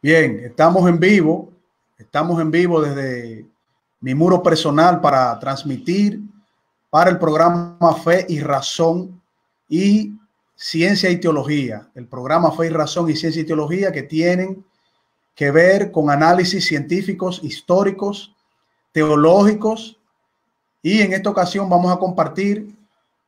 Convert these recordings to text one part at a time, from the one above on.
Bien, estamos en vivo desde mi muro personal para transmitir para el programa Fe y Razón y Ciencia y Teología, el programa Fe y Razón y Ciencia y Teología que tienen que ver con análisis científicos, históricos, teológicos, y en esta ocasión vamos a compartir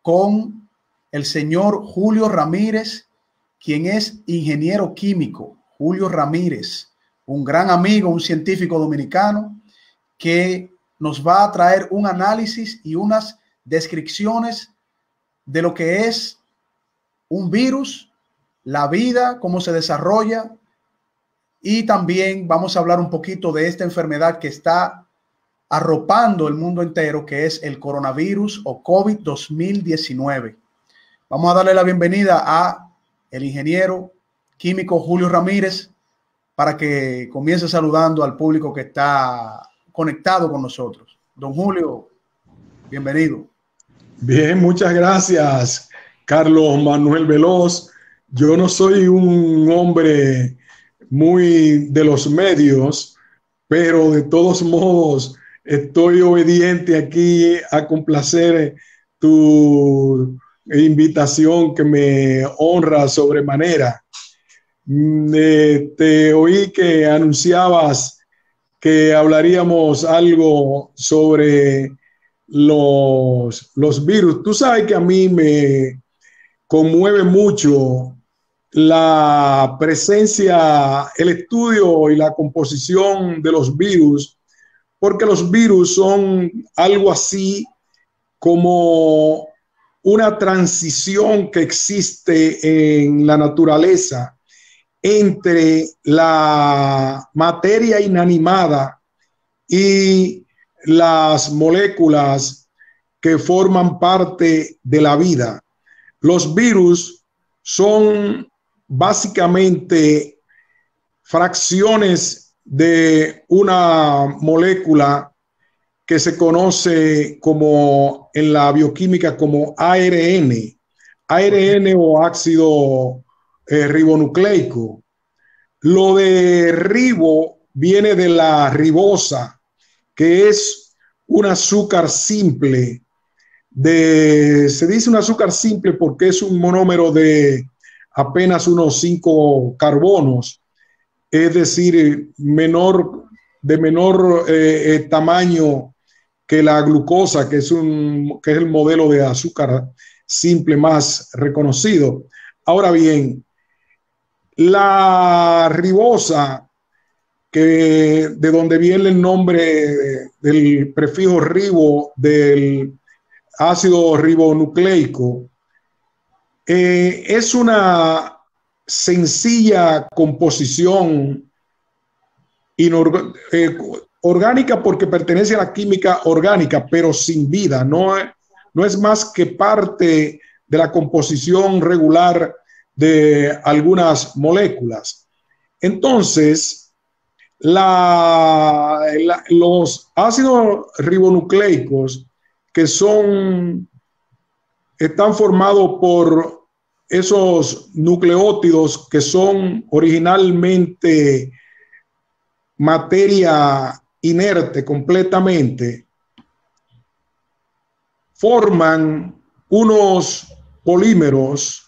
con el señor Julio Ramírez, quien es ingeniero químico. Julio Ramírez, un gran amigo, un científico dominicano que nos va a traer un análisis y unas descripciones de lo que es un virus, la vida, cómo se desarrolla, y también vamos a hablar un poquito de esta enfermedad que está arropando el mundo entero, que es el coronavirus o COVID-2019. Vamos a darle la bienvenida a el ingeniero químico Julio Ramírez para que comience saludando al público que está conectado con nosotros. Don Julio, bienvenido. Bien, muchas gracias, Carlos Manuel Veloz. Yo no soy un hombre muy de los medios, pero de todos modos estoy obediente aquí a complacer tu invitación que me honra sobremanera. Te oí que anunciabas que hablaríamos algo sobre los virus. Tú sabes que a mí me conmueve mucho la presencia, el estudio y la composición de los virus, porque los virus son algo así como una transición que existe en la naturaleza entre la materia inanimada y las moléculas que forman parte de la vida. Los virus son básicamente fracciones de una molécula que se conoce como en la bioquímica como ARN o ácido ribonucleico. Lo de ribo viene de la ribosa, que es un azúcar simple. Se dice un azúcar simple porque es un monómero de apenas unos 5 carbonos, es decir, de menor tamaño que la glucosa, que es el modelo de azúcar simple más reconocido. Ahora bien, la ribosa, que de donde viene el nombre del prefijo ribo del ácido ribonucleico, es una sencilla composición orgánica porque pertenece a la química orgánica, pero sin vida. No es más que parte de la composición regular de algunas moléculas. Entonces, los ácidos ribonucleicos que están formados por esos nucleótidos que son originalmente materia inerte completamente, forman unos polímeros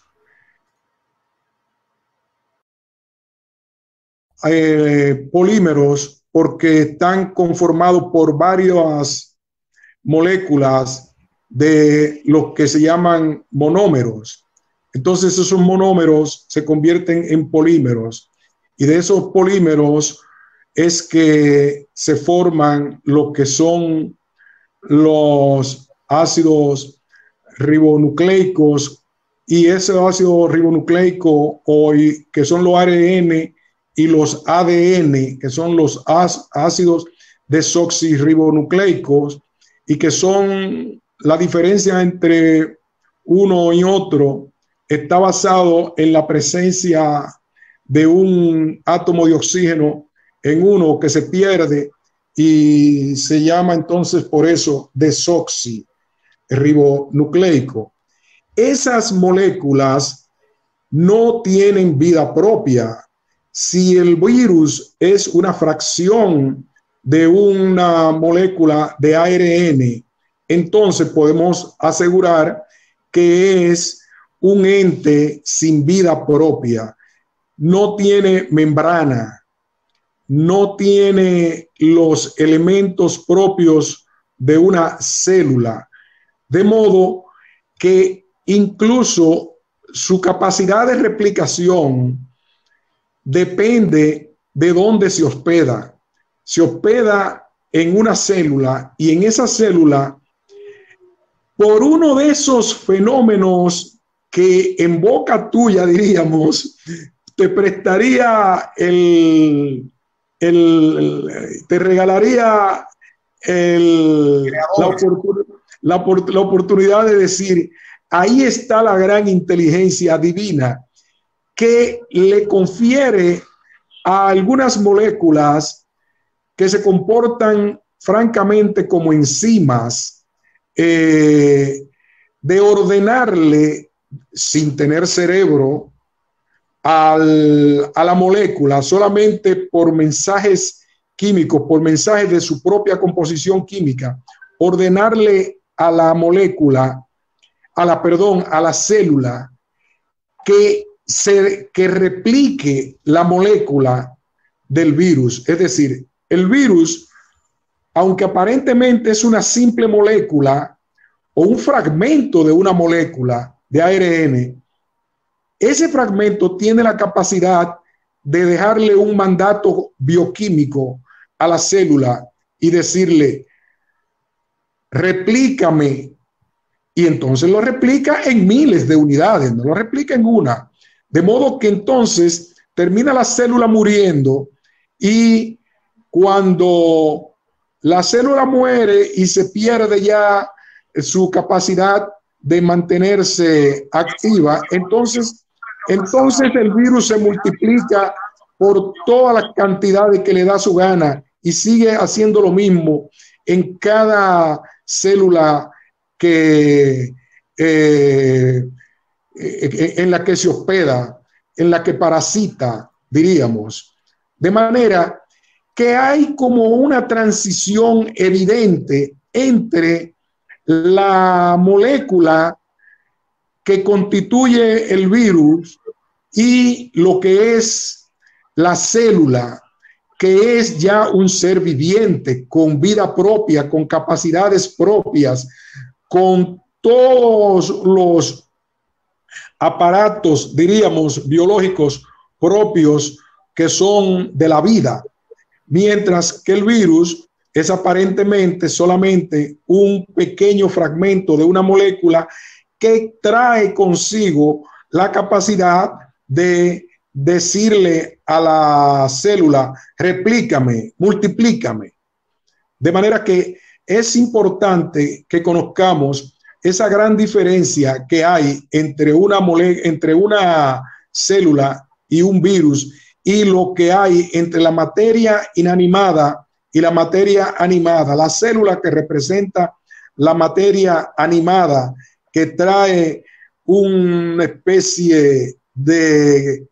porque están conformados por varias moléculas de los que se llaman monómeros. Entonces esos monómeros se convierten en polímeros y de esos polímeros es que se forman lo que son los ácidos ribonucleicos, y ese ácido ribonucleico que son los ARN y los ADN, que son los ácidos desoxirribonucleicos, y que son la diferencia entre uno y otro, está basado en la presencia de un átomo de oxígeno en uno que se pierde y se llama entonces por eso desoxirribonucleico. Esas moléculas no tienen vida propia, si el virus es una fracción de una molécula de ARN, entonces podemos asegurar que es un ente sin vida propia, no tiene membrana, no tiene los elementos propios de una célula, de modo que incluso su capacidad de replicación depende de dónde se hospeda. Se hospeda en una célula y en esa célula, por uno de esos fenómenos que en boca tuya, diríamos, te prestaría te regalaría la oportunidad de decir, ahí está la gran inteligencia divina que le confiere a algunas moléculas que se comportan francamente como enzimas, de ordenarle sin tener cerebro a la molécula solamente por mensajes químicos, por mensajes de su propia composición química, ordenarle a la molécula, a la célula, que replique la molécula del virus. Es decir, el virus, aunque aparentemente es una simple molécula o un fragmento de una molécula de ARN, ese fragmento tiene la capacidad de dejarle un mandato bioquímico a la célula y decirle, replícame, y entonces lo replica en miles de unidades, no lo replica en una. De modo que entonces termina la célula muriendo y cuando la célula muere y se pierde ya su capacidad de mantenerse activa, entonces el virus se multiplica por toda la cantidad de que le da su gana y sigue haciendo lo mismo en cada célula en la que se hospeda, en la que parasita, diríamos. De manera que hay como una transición evidente entre la molécula que constituye el virus y lo que es la célula, que es ya un ser viviente, con vida propia, con capacidades propias, con todos los aparatos, diríamos, biológicos propios que son de la vida, mientras que el virus es aparentemente solamente un pequeño fragmento de una molécula que trae consigo la capacidad de decirle a la célula, replícame, multiplícame. De manera que es importante que conozcamos esa gran diferencia que hay entre una célula y un virus, y lo que hay entre la materia inanimada y la materia animada. La célula que representa la materia animada, que trae una especie de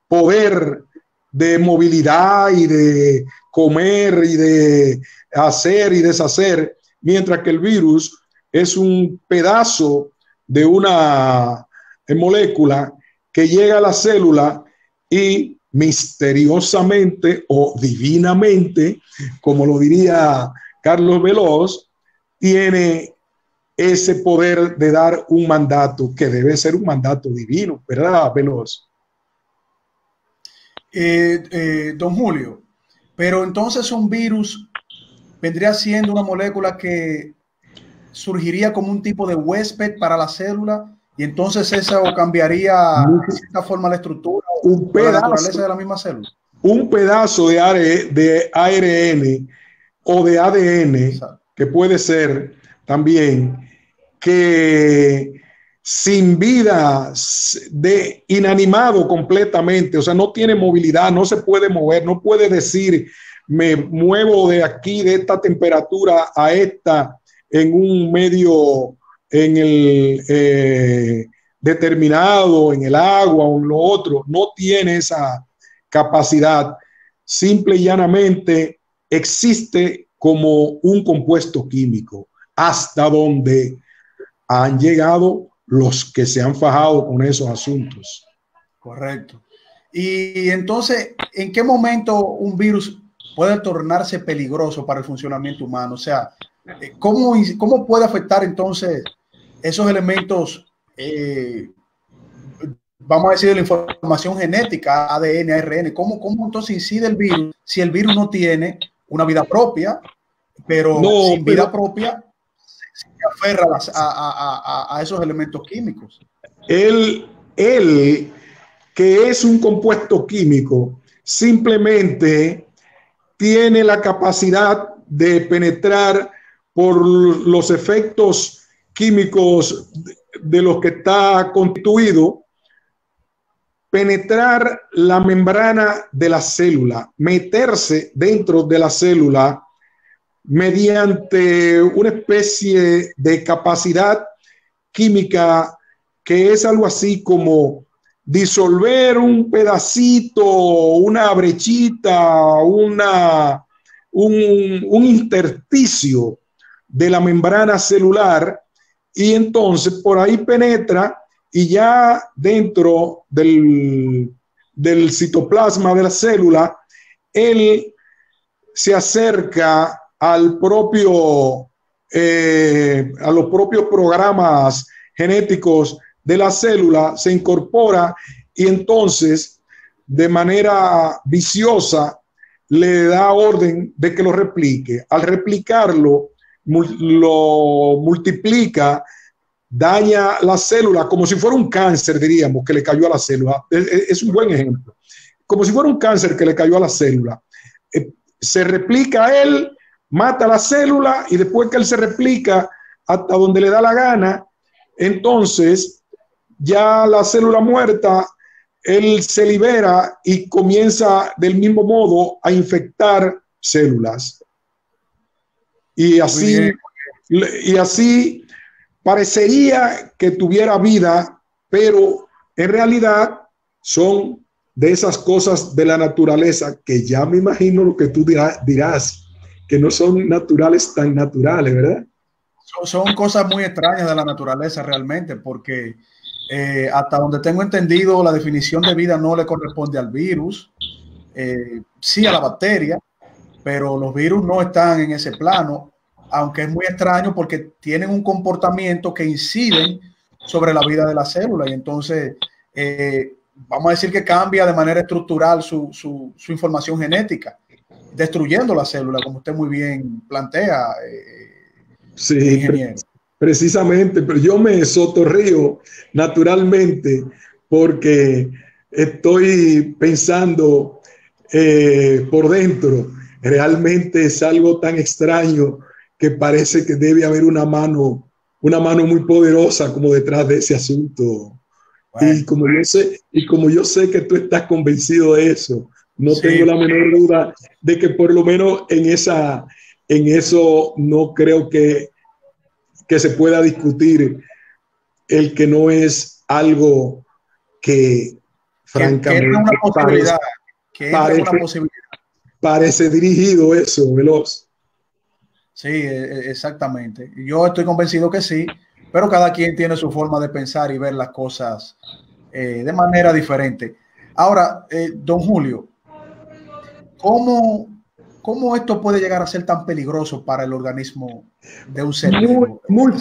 poder de movilidad y de comer y de hacer y deshacer, mientras que el virus es un pedazo de una molécula que llega a la célula y misteriosamente o divinamente, como lo diría Carlos Veloz, tiene ese poder de dar un mandato que debe ser un mandato divino, ¿verdad, Veloz? Don Julio, pero entonces un virus vendría siendo una molécula que surgiría como un tipo de huésped para la célula, y entonces eso cambiaría de cierta forma la estructura o la naturaleza de la misma célula. Un pedazo de ARN o de ADN, exacto, que puede ser también, que sin vida, de inanimado completamente, o sea, no tiene movilidad, no se puede mover, no puede decir, me muevo de aquí, de esta temperatura a esta, en un medio, en el determinado, en el agua o en lo otro, no tiene capacidad, simple y llanamente existe como un compuesto químico, hasta donde han llegado los que se han fajado con esos asuntos. Correcto. Y entonces, ¿en qué momento un virus puede tornarse peligroso para el funcionamiento humano? O sea, ¿cómo puede afectar entonces esos elementos, vamos a decir, de la información genética, ADN, ARN? ¿Cómo entonces incide el virus si el virus no tiene una vida propia, pero sin vida propia se aferra a esos elementos químicos? Él, que es un compuesto químico, simplemente tiene la capacidad de penetrar por los efectos químicos de los que está constituido, penetrar la membrana de la célula, meterse dentro de la célula mediante una especie de capacidad química que es algo así como disolver un pedacito, una brechita, un intersticio de la membrana celular, y entonces por ahí penetra y ya dentro del citoplasma de la célula, él se acerca al propio, a los propios programas genéticos de la célula, se incorpora y entonces de manera viciosa le da orden de que lo replique. Al replicarlo, lo multiplica, daña la célula como si fuera un cáncer, diríamos, que le cayó a la célula. Es un buen ejemplo. Como si fuera un cáncer que le cayó a la célula. Se replica él, mata la célula y después que él se replica hasta donde le da la gana, entonces ya la célula muerta, él se libera y comienza del mismo modo a infectar células. Y así parecería que tuviera vida, pero en realidad son de esas cosas de la naturaleza que ya me imagino lo que tú dirás, que no son naturales tan naturales, ¿verdad? Son cosas muy extrañas de la naturaleza realmente, porque hasta donde tengo entendido, la definición de vida no le corresponde al virus, sí a la bacteria, pero los virus no están en ese plano, aunque es muy extraño porque tienen un comportamiento que inciden sobre la vida de la célula y entonces vamos a decir que cambia de manera estructural su información genética, destruyendo la célula, como usted muy bien plantea, sí, ingeniero. Precisamente, pero yo me sotorrío naturalmente porque estoy pensando por dentro. Realmente es algo tan extraño que parece que debe haber una mano muy poderosa como detrás de ese asunto. Bueno, y como yo sé que tú estás convencido de eso, no sí, tengo la menor duda de que por lo menos en eso no creo que se pueda discutir el que no es algo que francamente una posibilidad, parece dirigido eso, Veloz. Sí, exactamente. Yo estoy convencido que sí, pero cada quien tiene su forma de pensar y ver las cosas de manera diferente. Ahora, don Julio, ¿cómo esto puede llegar a ser tan peligroso para el organismo de un ser vivo? Muy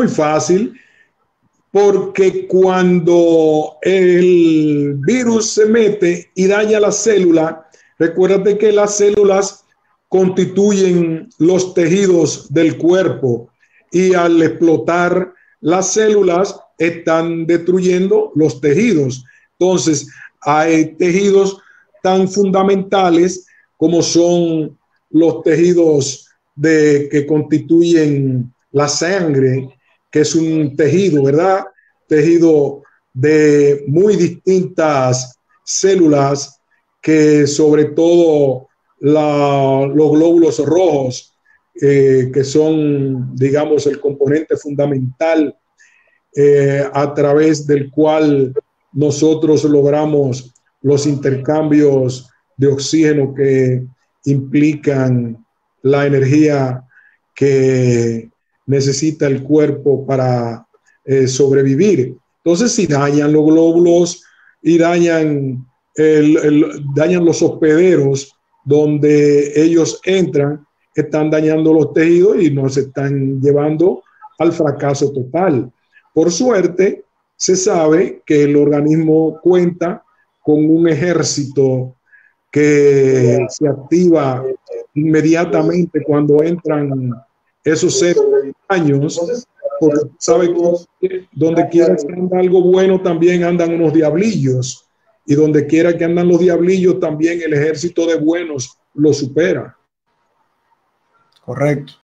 fácil, porque cuando el virus se mete y daña la célula, recuérdate que las células constituyen los tejidos del cuerpo y al explotar las células están destruyendo los tejidos. Entonces, hay tejidos tan fundamentales como son los tejidos que constituyen la sangre, que es un tejido, ¿verdad? Tejido de muy distintas células que sobre todo los glóbulos rojos, que son, digamos, el componente fundamental a través del cual nosotros logramos los intercambios de oxígeno que implican la energía que necesita el cuerpo para sobrevivir. Entonces, si dañan los glóbulos y dañan los hospederos donde ellos entran, están dañando los tejidos y nos están llevando al fracaso total. Por suerte, se sabe que el organismo cuenta con un ejército que se activa inmediatamente cuando entran esos seres extraños, porque sabe que donde quiera que anda algo bueno también andan unos diablillos, y donde quiera que andan los diablillos también el ejército de buenos lo supera. Correcto.